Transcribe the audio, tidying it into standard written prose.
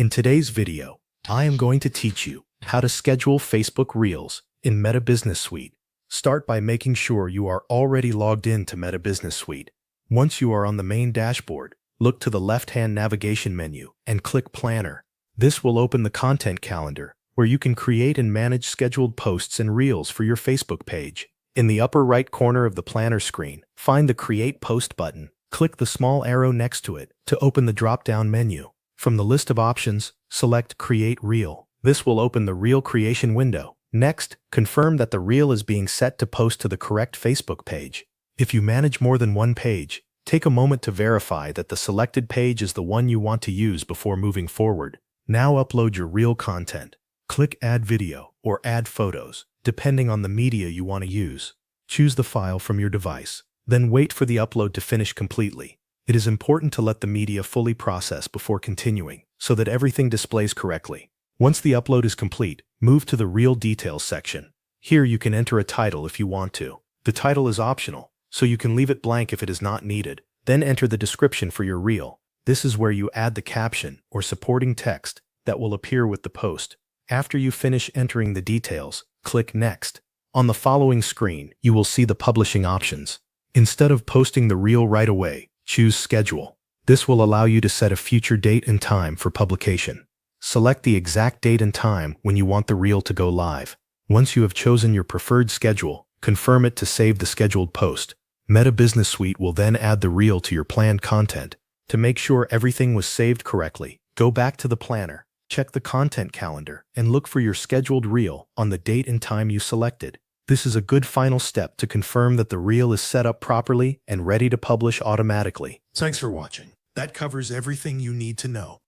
In today's video, I am going to teach you how to schedule Facebook Reels in Meta Business Suite. Start by making sure you are already logged in to Meta Business Suite. Once you are on the main dashboard, look to the left-hand navigation menu and click Planner. This will open the content calendar, where you can create and manage scheduled posts and reels for your Facebook page. In the upper right corner of the Planner screen, find the Create Post button. Click the small arrow next to it to open the drop-down menu. From the list of options, select Create Reel. This will open the Reel creation window. Next, confirm that the reel is being set to post to the correct Facebook page. If you manage more than one page, take a moment to verify that the selected page is the one you want to use before moving forward. Now upload your reel content. Click Add Video or Add Photos, depending on the media you want to use. Choose the file from your device. Then wait for the upload to finish completely. It is important to let the media fully process before continuing, so that everything displays correctly. Once the upload is complete, move to the Reel Details section. Here you can enter a title if you want to. The title is optional, so you can leave it blank if it is not needed. Then enter the description for your reel. This is where you add the caption or supporting text that will appear with the post. After you finish entering the details, click Next. On the following screen, you will see the publishing options. Instead of posting the reel right away, choose Schedule. This will allow you to set a future date and time for publication. Select the exact date and time when you want the reel to go live. Once you have chosen your preferred schedule, confirm it to save the scheduled post. Meta Business Suite will then add the reel to your planned content. To make sure everything was saved correctly, go back to the planner, check the content calendar, and look for your scheduled reel on the date and time you selected. This is a good final step to confirm that the reel is set up properly and ready to publish automatically. Thanks for watching. That covers everything you need to know.